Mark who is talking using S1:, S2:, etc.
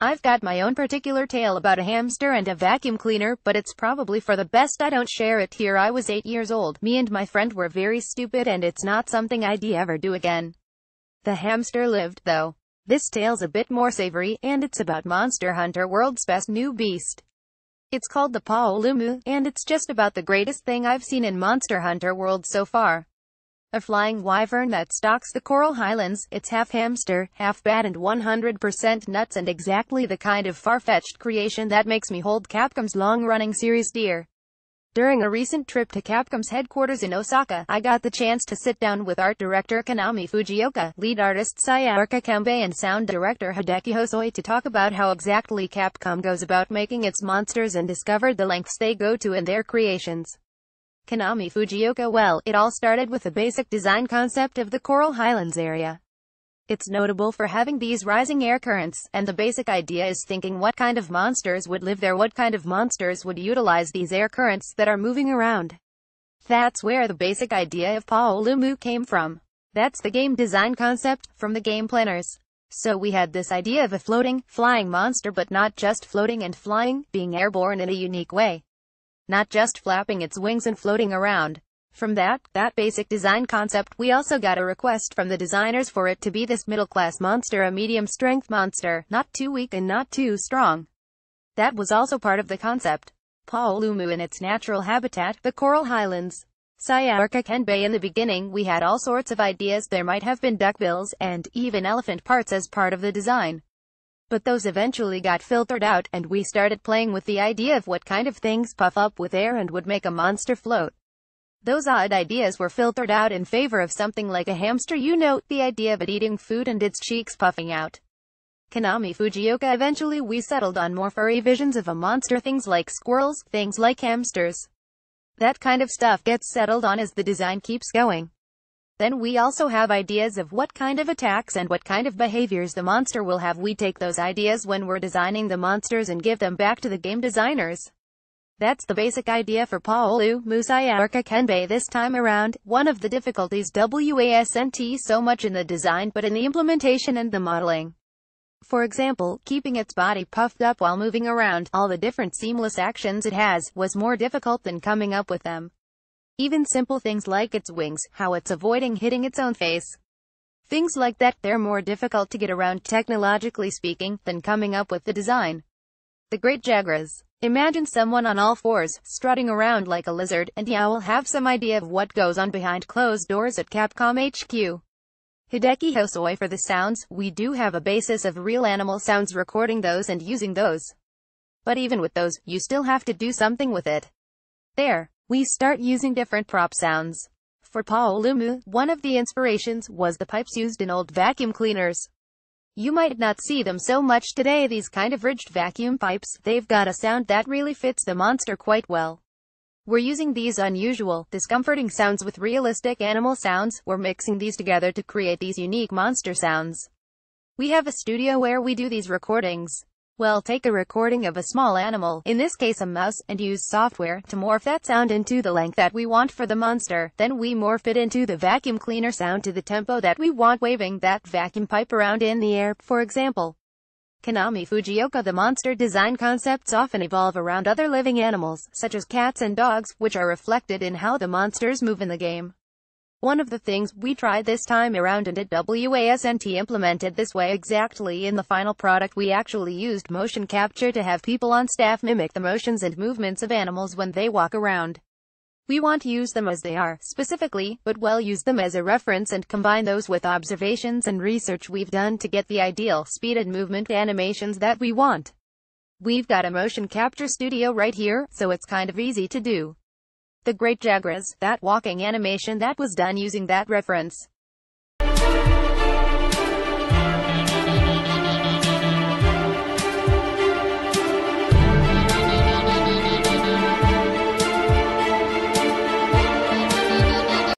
S1: I've got my own particular tale about a hamster and a vacuum cleaner, but it's probably for the best I don't share it here. I was 8 years old. Me and my friend were very stupid and it's not something I'd ever do again. The hamster lived, though. This tale's a bit more savory, and it's about Monster Hunter World's best new beast. It's called the Paolumu, and it's just about the greatest thing I've seen in Monster Hunter World so far. A flying wyvern that stalks the Coral Highlands. It's half hamster, half bat and 100% nuts, and exactly the kind of far-fetched creation that makes me hold Capcom's long-running series dear. During a recent trip to Capcom's headquarters in Osaka, I got the chance to sit down with art director Konami Fujioka, lead artist Sayaka Kembe, and sound director Hideki Hosoi to talk about how exactly Capcom goes about making its monsters and discovered the lengths they go to in their creations. Konami Fujioka: well, it all started with the basic design concept of the Coral Highlands area. It's notable for having these rising air currents, and the basic idea is thinking what kind of monsters would live there, what kind of monsters would utilize these air currents that are moving around. That's where the basic idea of Paolumu came from. That's the game design concept, from the game planners. So we had this idea of a floating, flying monster, but not just floating and flying, being airborne in a unique way. Not just flapping its wings and floating around. From that basic design concept, we also got a request from the designers for it to be this middle-class monster, a medium-strength monster, not too weak and not too strong. That was also part of the concept. Paolumu in its natural habitat, the Coral Highlands. Sayaka Kembe: in the beginning we had all sorts of ideas. There might have been duckbills, and even elephant parts as part of the design. But those eventually got filtered out, and we started playing with the idea of what kind of things puff up with air and would make a monster float. Those odd ideas were filtered out in favor of something like a hamster, the idea of it eating food and its cheeks puffing out. Konami Fujioka: eventually we settled on more furry visions of a monster, things like squirrels, things like hamsters. That kind of stuff gets settled on as the design keeps going. Then we also have ideas of what kind of attacks and what kind of behaviors the monster will have. We take those ideas when we're designing the monsters and give them back to the game designers. That's the basic idea for Paolumu. Sayaka Kembe: this time around, one of the difficulties wasn't so much in the design but in the implementation and the modeling. For example, keeping its body puffed up while moving around, all the different seamless actions it has, was more difficult than coming up with them. Even simple things like its wings, how it's avoiding hitting its own face. Things like that, they're more difficult to get around technologically speaking, than coming up with the design. The Great Jagras. Imagine someone on all fours, strutting around like a lizard, and yeah, we'll have some idea of what goes on behind closed doors at Capcom HQ. Hideki Hosoi: for the sounds, we do have a basis of real animal sounds, recording those and using those. But even with those, you still have to do something with it. There, we start using different prop sounds. For Paolumu, one of the inspirations was the pipes used in old vacuum cleaners. You might not see them so much today, these kind of ridged vacuum pipes. They've got a sound that really fits the monster quite well. We're using these unusual, discomforting sounds with realistic animal sounds. We're mixing these together to create these unique monster sounds. We have a studio where we do these recordings. Well, take a recording of a small animal, in this case a mouse, and use software to morph that sound into the length that we want for the monster. Then we morph it into the vacuum cleaner sound to the tempo that we want, waving that vacuum pipe around in the air, for example. Konami Fujioka: the monster design concepts often evolve around other living animals, such as cats and dogs, which are reflected in how the monsters move in the game. One of the things we tried this time around and it wasn't implemented this way exactly in the final product. We actually used motion capture to have people on staff mimic the motions and movements of animals when they walk around. We want to use them as they are, specifically, but use them as a reference and combine those with observations and research we've done to get the ideal speed and movement animations that we want. We've got a motion capture studio right here, so it's kind of easy to do. The Great Jagras, that walking animation, that was done using that reference.